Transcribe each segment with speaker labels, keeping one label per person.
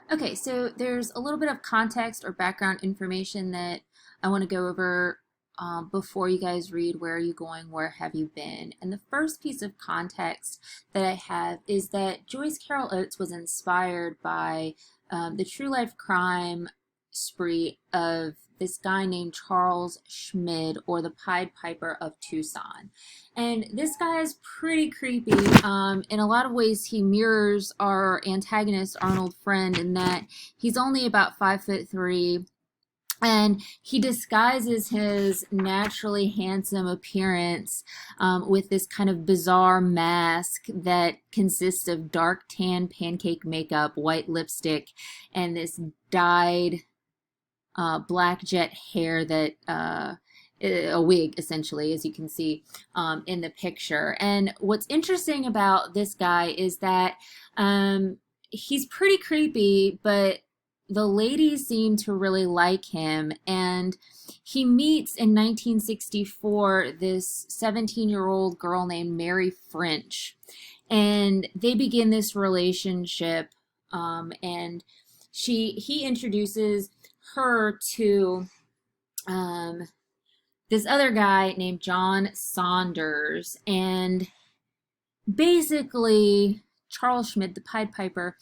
Speaker 1: Okay, so there's a little bit of context or background information that I want to go over before you guys read Where Are You Going? Where Have You Been? And the first piece of context that I have is that Joyce Carol Oates was inspired by the true life crime spree of this guy named Charles Schmid, or the Pied Piper of Tucson. And this guy is pretty creepy. In a lot of ways, he mirrors our antagonist, Arnold Friend, in that he's only about 5'3", and he disguises his naturally handsome appearance with this kind of bizarre mask that consists of dark tan pancake makeup, white lipstick, and this dyed black jet hair that a wig, essentially, as you can see in the picture. And what's interesting about this guy is that he's pretty creepy, but the ladies seem to really like him. And he meets in 1964 this 17-year-old girl named Mary French. And they begin this relationship, and he introduces her to this other guy named John Saunders. And basically, Charles Schmidt, the Pied Piper,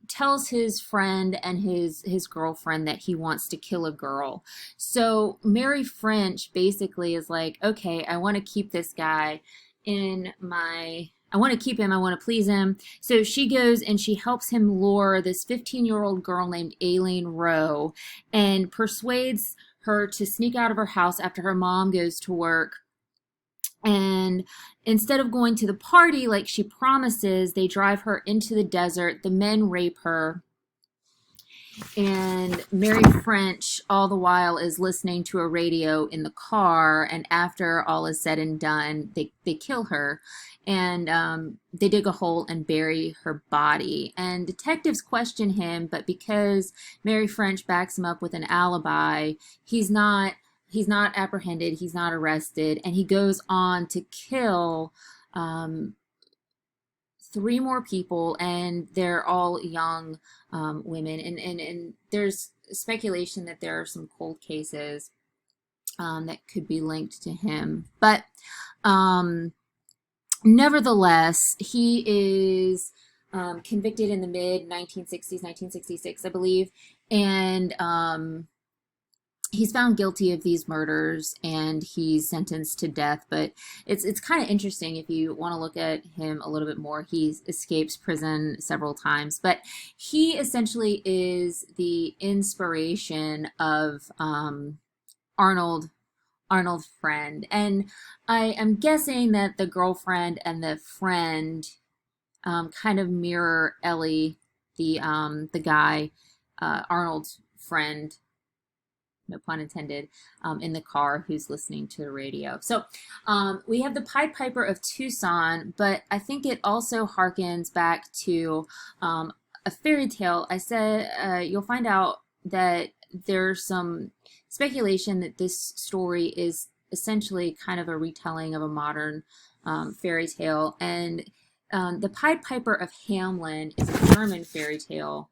Speaker 1: tells his friend and his girlfriend that he wants to kill a girl. So Mary French basically is like, okay, I want to keep this guy I want to keep him. I want to please him. So she goes and she helps him lure this 15-year-old girl named Aileen Rowe and persuades her to sneak out of her house after her mom goes to work. And instead of going to the party like she promises, they drive her into the desert. The men rape her. And Mary French, all the while, is listening to a radio in the car. And after all is said and done, they kill her. And they dig a hole and bury her body. And detectives question him, but because Mary French backs him up with an alibi, he's not apprehended, he's not arrested, and he goes on to kill three more people, and they're all young women. And there's speculation that there are some cold cases that could be linked to him. But nevertheless, he is convicted in the mid 1960s, 1966, I believe, and he's found guilty of these murders and he's sentenced to death. But it's kind of interesting if you want to look at him a little bit more. He escapes prison several times, but he essentially is the inspiration of Arnold Friend. And I am guessing that the girlfriend and the friend kind of mirror Ellie, the guy, Arnold's friend, no pun intended, in the car, who's listening to the radio. So we have the Pied Piper of Tucson, but I think it also harkens back to a fairy tale. I said you'll find out that there's some speculation that this story is essentially kind of a retelling of a modern fairy tale. And the Pied Piper of Hamelin is a German fairy tale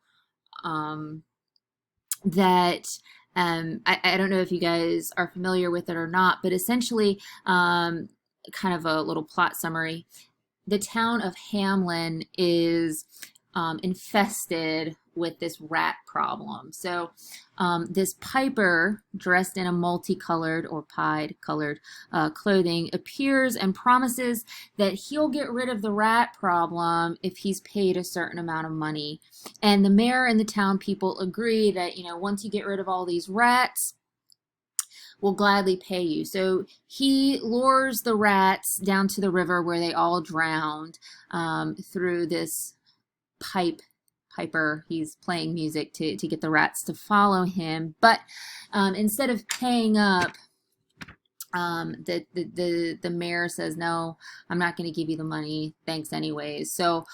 Speaker 1: that I don't know if you guys are familiar with it or not, but essentially, kind of a little plot summary. The town of Hamelin is infested with this rat problem. So this piper, dressed in a multicolored or pied-colored clothing, appears and promises that he'll get rid of the rat problem if he's paid a certain amount of money. And the mayor and the town people agree that, once you get rid of all these rats, will gladly pay you. So he lures the rats down to the river where they all drowned through this piper. He's playing music to get the rats to follow him. But instead of paying up, the mayor says, no, I'm not going to give you the money. Thanks anyways. So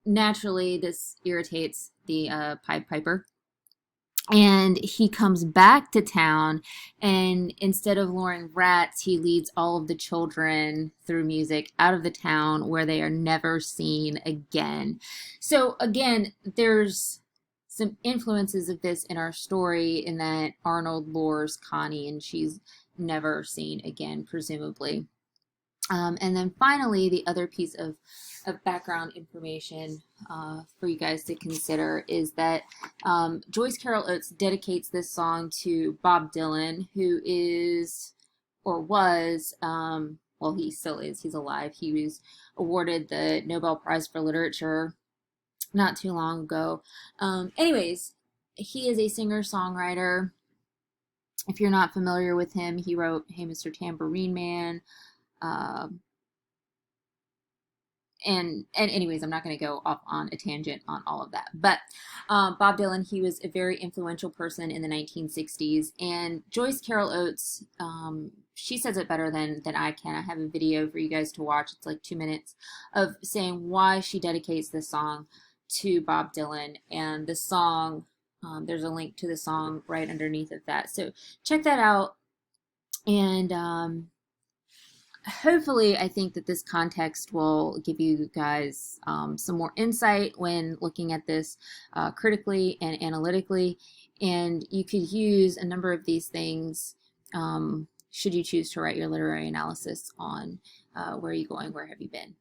Speaker 1: naturally, this irritates the Pied Piper. And he comes back to town, and instead of luring rats, he leads all of the children through music out of the town where they are never seen again. So again, there's some influences of this in our story, in that Arnold lures Connie and she's never seen again, presumably. And then finally, the other piece of background information for you guys to consider is that Joyce Carol Oates dedicates this song to Bob Dylan, who is, or was, well, he still is, he's alive. He was awarded the Nobel Prize for Literature not too long ago. Anyways, he is a singer-songwriter. If you're not familiar with him, he wrote Hey Mr. Tambourine Man, um, and anyways, I'm not going to go off on a tangent on all of that. But Bob Dylan, he was a very influential person in the 1960s, and Joyce Carol Oates, she says it better than I can. I have a video for you guys to watch. It's like 2 minutes of saying why she dedicates this song to Bob Dylan, and the song. There's a link to the song right underneath of that. So check that out, and hopefully I think that this context will give you guys some more insight when looking at this critically and analytically, and you could use a number of these things should you choose to write your literary analysis on Where Are You Going, Where Have You Been.